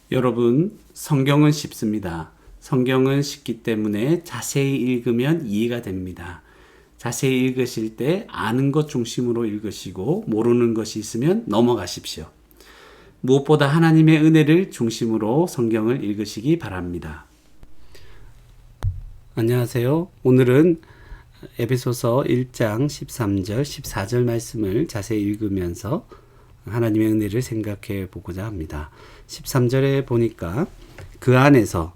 여러분, 성경은 쉽습니다. 성경은 쉽기 때문에 자세히 읽으면 이해가 됩니다. 자세히 읽으실 때 아는 것 중심으로 읽으시고 모르는 것이 있으면 넘어가십시오. 무엇보다 하나님의 은혜를 중심으로 성경을 읽으시기 바랍니다. 안녕하세요. 오늘은 에베소서 1장 13절, 14절 말씀을 자세히 읽으면서 하나님의 은혜를 생각해 보고자 합니다. 13절에 보니까 그 안에서,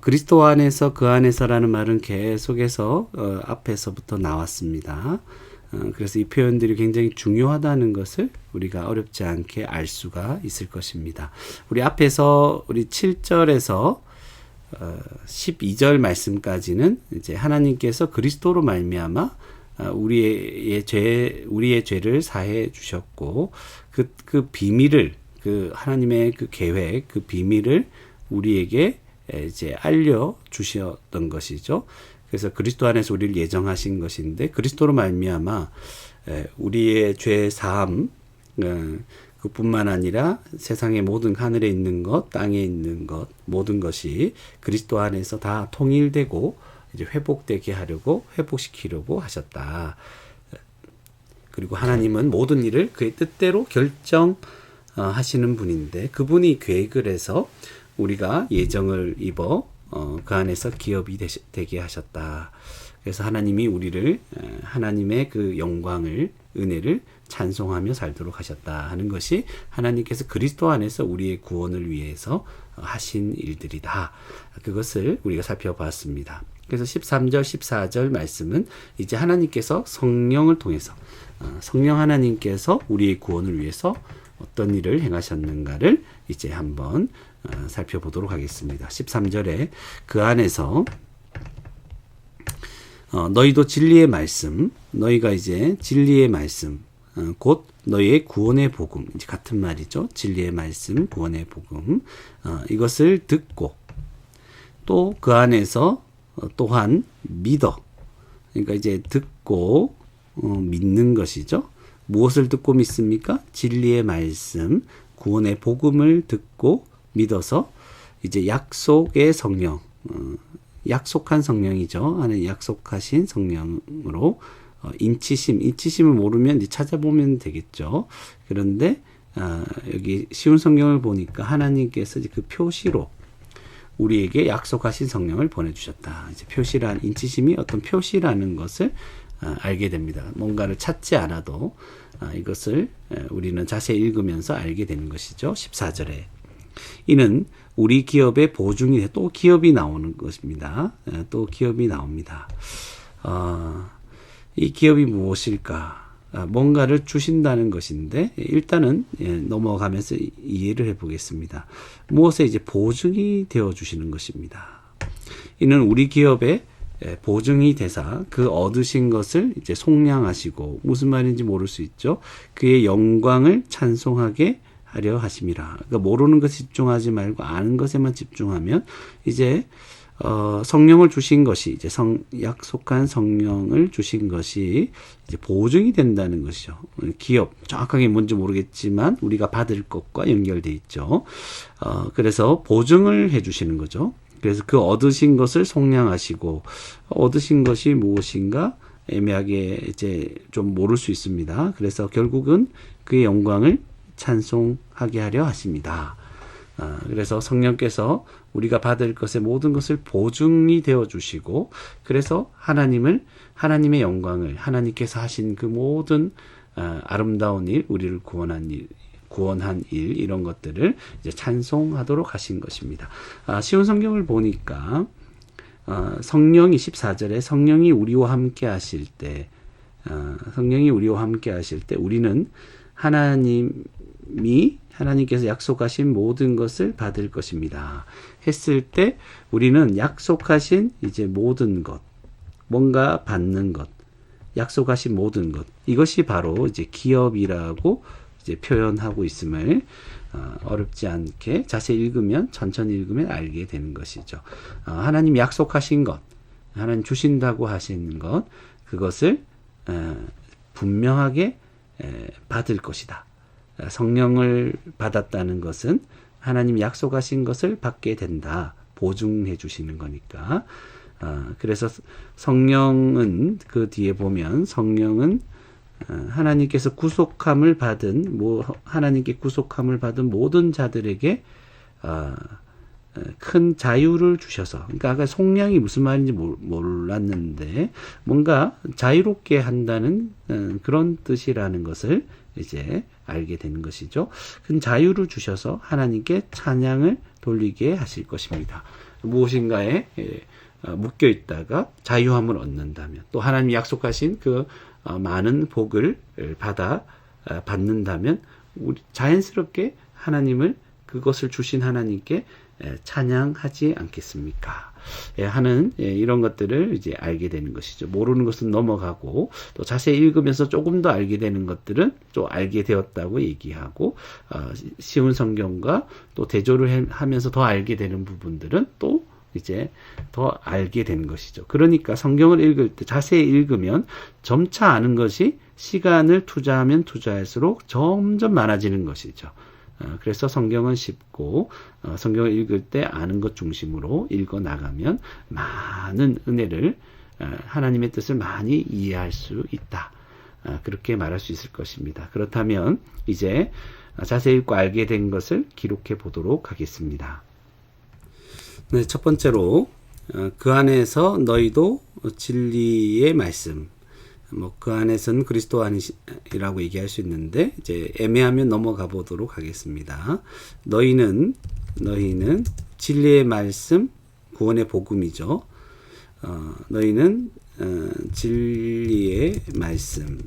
그리스도 안에서 그 안에서라는 말은 계속해서 앞에서부터 나왔습니다. 그래서 이 표현들이 굉장히 중요하다는 것을 우리가 어렵지 않게 알 수가 있을 것입니다. 우리 앞에서 우리 7절에서 12절 말씀까지는 이제 하나님께서 그리스도로 말미암아 우리의 죄를 사해 주셨고 그 비밀을, 그 하나님의 그 계획, 그 비밀을 우리에게 이제 알려 주셨던 것이죠. 그래서 그리스도 안에서 우리를 예정하신 것인데, 그리스도로 말미암아 우리의 죄 사함, 그뿐만 아니라 세상의 모든, 하늘에 있는 것, 땅에 있는 것, 모든 것이 그리스도 안에서 다 통일되고 이제 회복되게 하려고, 회복시키려고 하셨다. 그리고 하나님은 모든 일을 그의 뜻대로 결정하시는 분인데, 그분이 계획을 해서 우리가 예정을 입어 그 안에서 기업이 되게 하셨다. 그래서 하나님이 우리를 하나님의 그 영광을, 은혜를 찬송하며 살도록 하셨다 하는 것이 하나님께서 그리스도 안에서 우리의 구원을 위해서 하신 일들이다. 그것을 우리가 살펴봤습니다. 그래서 13절, 14절 말씀은 이제 하나님께서 성령을 통해서, 성령 하나님께서 우리의 구원을 위해서 어떤 일을 행하셨는가를 이제 한번 살펴보도록 하겠습니다. 13절에 그 안에서 너희도 진리의 말씀, 너희가 이제 진리의 말씀, 곧 너희의 구원의 복음, 이제 같은 말이죠. 진리의 말씀, 구원의 복음, 이것을 듣고 또 그 안에서 또한 믿어. 그러니까 이제 듣고 믿는 것이죠. 무엇을 듣고 믿습니까? 진리의 말씀, 구원의 복음을 듣고 믿어서 이제 약속의 성령, 약속한 성령이죠. 하나님 약속하신 성령으로 인치심을 모르면 이제 찾아보면 되겠죠. 그런데 여기 쉬운 성경을 보니까 하나님께서 이제 그 표시로 우리에게 약속하신 성령을 보내주셨다. 이제 표시란, 인치심이 어떤 표시라는 것을 알게 됩니다. 뭔가를 찾지 않아도 이것을 우리는 자세히 읽으면서 알게 되는 것이죠. 14절에 이는 우리 기업의 보증이, 또 기업이 나오는 것입니다. 또 기업이 나옵니다. 이 기업이 무엇일까? 뭔가를 주신다는 것인데, 일단은 넘어가면서 이해를 해보겠습니다. 무엇에 이제 보증이 되어 주시는 것입니다. 이는 우리 기업의 보증이 되사 그 얻으신 것을 이제 속량하시고, 무슨 말인지 모를 수 있죠. 그의 영광을 찬송하게 하려 하심이라. 그러니까 모르는 것에 집중하지 말고 아는 것에만 집중하면 이제 성령을 주신 것이, 이제 약속한 성령을 주신 것이 이제 보증이 된다는 것이죠. 기업, 정확하게 뭔지 모르겠지만 우리가 받을 것과 연결돼 있죠. 그래서 보증을 해주시는 거죠. 그래서 그 얻으신 것을 속량하시고, 얻으신 것이 무엇인가 애매하게 이제 좀 모를 수 있습니다. 그래서 결국은 그의 영광을 찬송하게 하려 하십니다. 그래서 성령께서 우리가 받을 것의 모든 것을 보증이 되어 주시고, 그래서 하나님의 영광을, 하나님께서 하신 그 모든 아름다운 일, 우리를 구원한 일, 이런 것들을 이제 찬송하도록 하신 것입니다. 쉬운 성경을 보니까 성령이 14절에 성령이 우리와 함께 하실 때, 우리는 하나님께서 약속하신 모든 것을 받을 것입니다. 했을 때 우리는 약속하신 이제 모든 것, 뭔가 받는 것, 약속하신 모든 것, 이것이 바로 이제 기업이라고 이제 표현하고 있음을 어렵지 않게 자세히 읽으면, 천천히 읽으면 알게 되는 것이죠. 하나님 약속하신 것, 하나님 주신다고 하신 것, 그것을 분명하게 받을 것이다. 성령을 받았다는 것은 하나님 약속하신 것을 받게 된다. 보증해 주시는 거니까. 그래서 성령은 그 뒤에 보면 성령은 하나님께서 구속함을 받은 하나님께 구속함을 받은 모든 자들에게 큰 자유를 주셔서, 그러니까 아까 속량이 무슨 말인지 몰랐는데 뭔가 자유롭게 한다는 그런 뜻이라는 것을 이제 알게 되는 것이죠. 큰 자유를 주셔서 하나님께 찬양을 돌리게 하실 것입니다. 무엇인가에 묶여 있다가 자유함을 얻는다면, 또 하나님 약속하신 그 많은 복을 받는다면 우리 자연스럽게 하나님을, 그것을 주신 하나님께 찬양하지 않겠습니까? 하는 이런 것들을 이제 알게 되는 것이죠. 모르는 것은 넘어가고, 또 자세히 읽으면서 조금 더 알게 되는 것들은 또 알게 되었다고 얘기하고, 쉬운 성경과 또 대조를 하면서 더 알게 되는 부분들은 또 이제 더 알게 되는 것이죠. 그러니까 성경을 읽을 때 자세히 읽으면 점차 아는 것이 시간을 투자하면 투자할수록 점점 많아지는 것이죠. 그래서 성경은 쉽고, 성경을 읽을 때 아는 것 중심으로 읽어 나가면 많은 은혜를, 하나님의 뜻을 많이 이해할 수 있다. 그렇게 말할 수 있을 것입니다. 그렇다면 이제 자세히 읽고 알게 된 것을 기록해 보도록 하겠습니다. 네, 첫 번째로 그 안에서 너희도 진리의 말씀, 그 안에서는 그리스도 안이라고 얘기할 수 있는데, 이제 애매하면 넘어가 보도록 하겠습니다. 너희는 진리의 말씀, 구원의 복음이죠. 너희는 진리의 말씀,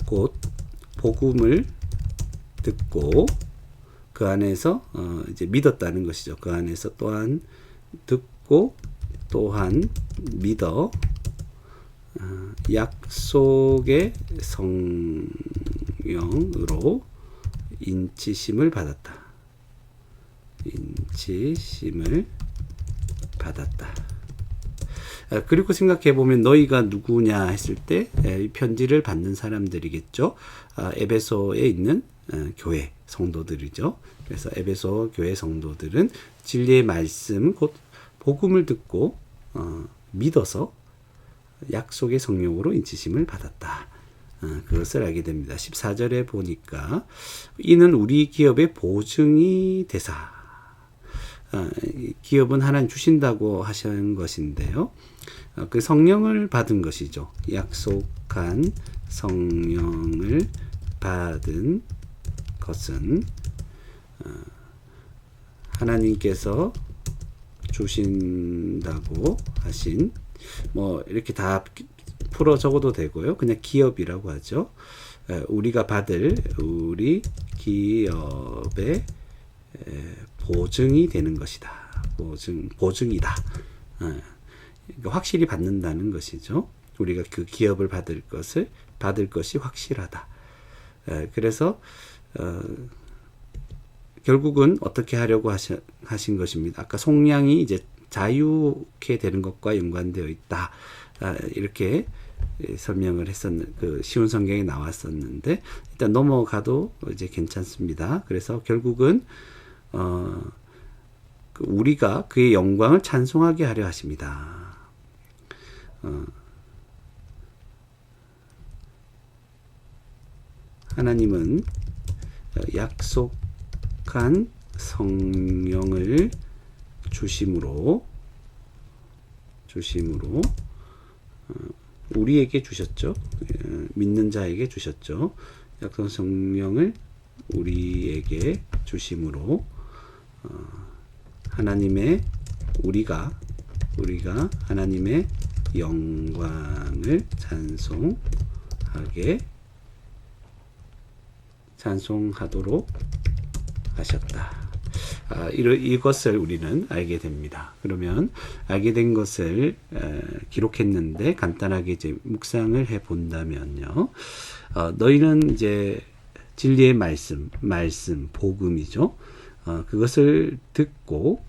곧 복음을 듣고 그 안에서 이제 믿었다는 것이죠. 그 안에서 또한 듣고 또한 믿어 약속의 성령으로 인치심을 받았다. 그리고 생각해 보면 너희가 누구냐 했을 때 이 편지를 받는 사람들이겠죠. 에베소에 있는 교회 성도들이죠. 그래서 에베소 교회 성도들은 진리의 말씀, 곧 복음을 듣고 믿어서 약속의 성령으로 인치심을 받았다. 그것을 알게 됩니다. 14절에 보니까 이는 우리 기업의 보증이 되사. 기업은 하나님 주신다고 하신 것인데요. 그 성령을 받은 것이죠. 약속한 성령을 받은 것은 하나님께서 주신다고 하신, 이렇게 다 풀어 적어도 되고요. 그냥 기업이라고 하죠. 우리가 받을 우리 기업의 보증이 되는 것이다. 보증이다. 그러니까 확실히 받는다는 것이죠. 우리가 그 기업을 받을 것이 확실하다. 그래서 결국은 어떻게 하려고 하신 것입니다. 아까 속량이 이제 자유케 되는 것과 연관되어 있다. 이렇게 설명을 그 쉬운 성경에 나왔었는데, 일단 넘어가도 이제 괜찮습니다. 그래서 결국은 우리가 그의 영광을 찬송하게 하려 하십니다. 하나님은 약속한 성령을 주심으로 우리에게 주셨죠. 믿는 자에게 주셨죠. 약속한 성령을 우리에게 주심으로 우리가 하나님의 영광을 찬송하도록 하셨다. 이것을 우리는 알게 됩니다. 그러면 알게 된 것을 기록했는데 간단하게 이제 묵상을 해 본다면요. 너희는 이제 진리의 말씀, 복음이죠. 그것을 듣고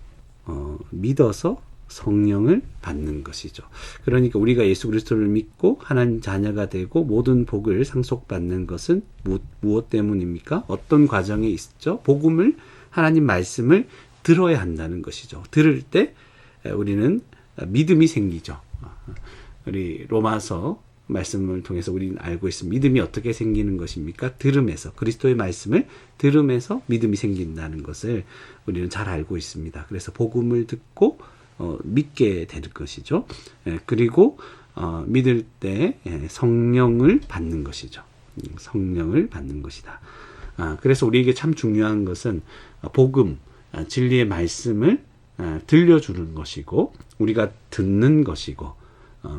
믿어서 성령을 받는 것이죠. 그러니까 우리가 예수 그리스도를 믿고 하나님 자녀가 되고 모든 복을 상속받는 것은 무엇 때문입니까? 어떤 과정에 있죠? 복음을 하나님 말씀을 들어야 한다는 것이죠. 들을 때 우리는 믿음이 생기죠. 우리 로마서 말씀을 통해서 우리는 알고 있습니다. 믿음이 어떻게 생기는 것입니까? 들음에서, 그리스도의 말씀을 들음에서 믿음이 생긴다는 것을 우리는 잘 알고 있습니다. 그래서 복음을 듣고 믿게 되는 것이죠. 그리고 믿을 때 성령을 받는 것이죠. 성령을 받는 것이다. 그래서 우리에게 참 중요한 것은 복음, 진리의 말씀을 들려주는 것이고 우리가 듣는 것이고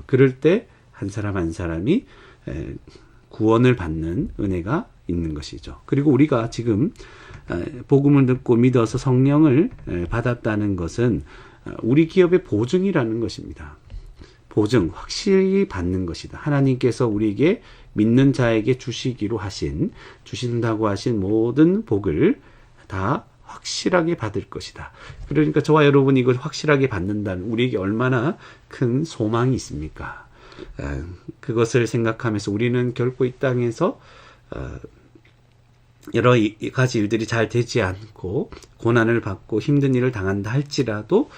그럴 때 한 사람 한 사람이 구원을 받는 은혜가 있는 것이죠. 그리고 우리가 지금 복음을 듣고 믿어서 성령을 받았다는 것은 우리 기업의 보증이라는 것입니다. 보증, 확실히 받는 것이다. 하나님께서 우리에게 믿는 자에게 주신다고 하신 모든 복을 다 확실하게 받을 것이다. 그러니까 저와 여러분이 이걸 확실하게 받는다는 우리에게 얼마나 큰 소망이 있습니까? 그것을 생각하면서 우리는 결코 이 땅에서 여러 가지 일들이 잘 되지 않고 고난을 받고 힘든 일을 당한다 할지라도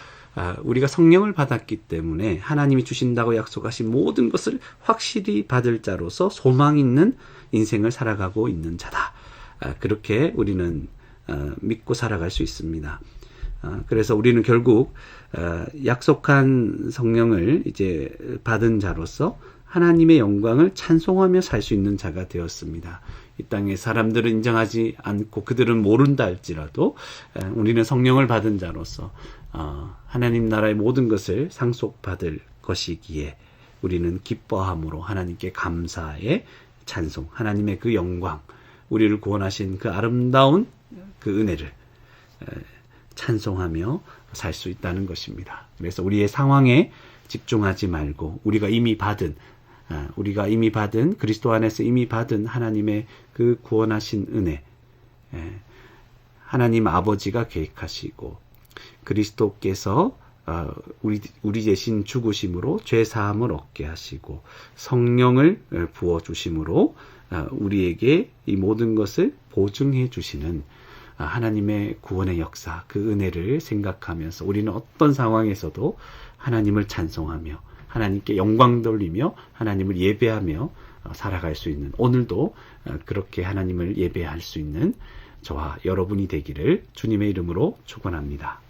우리가 성령을 받았기 때문에 하나님이 주신다고 약속하신 모든 것을 확실히 받을 자로서 소망 있는 인생을 살아가고 있는 자다. 그렇게 우리는 믿고 살아갈 수 있습니다. 그래서 우리는 결국 약속한 성령을 이제 받은 자로서 하나님의 영광을 찬송하며 살 수 있는 자가 되었습니다. 이 땅에 사람들은 인정하지 않고 그들은 모른다 할지라도 우리는 성령을 받은 자로서 하나님 나라의 모든 것을 상속받을 것이기에 우리는 기뻐함으로 하나님께 감사의 찬송, 하나님의 그 영광, 우리를 구원하신 그 아름다운 그 은혜를 찬송하며 살 수 있다는 것입니다. 그래서 우리의 상황에 집중하지 말고 우리가 이미 받은 그리스도 안에서 이미 받은 하나님의 그 구원하신 은혜, 하나님 아버지가 계획하시고 그리스도께서 우리 대신 죽으심으로 죄 사함을 얻게 하시고 성령을 부어 주심으로 우리에게 이 모든 것을 보증해 주시는 하나님의 구원의 역사, 그 은혜를 생각하면서 우리는 어떤 상황에서도 하나님을 찬송하며 하나님께 영광 돌리며 하나님을 예배하며 살아갈 수 있는, 오늘도 그렇게 하나님을 예배할 수 있는 저와 여러분이 되기를 주님의 이름으로 축원합니다.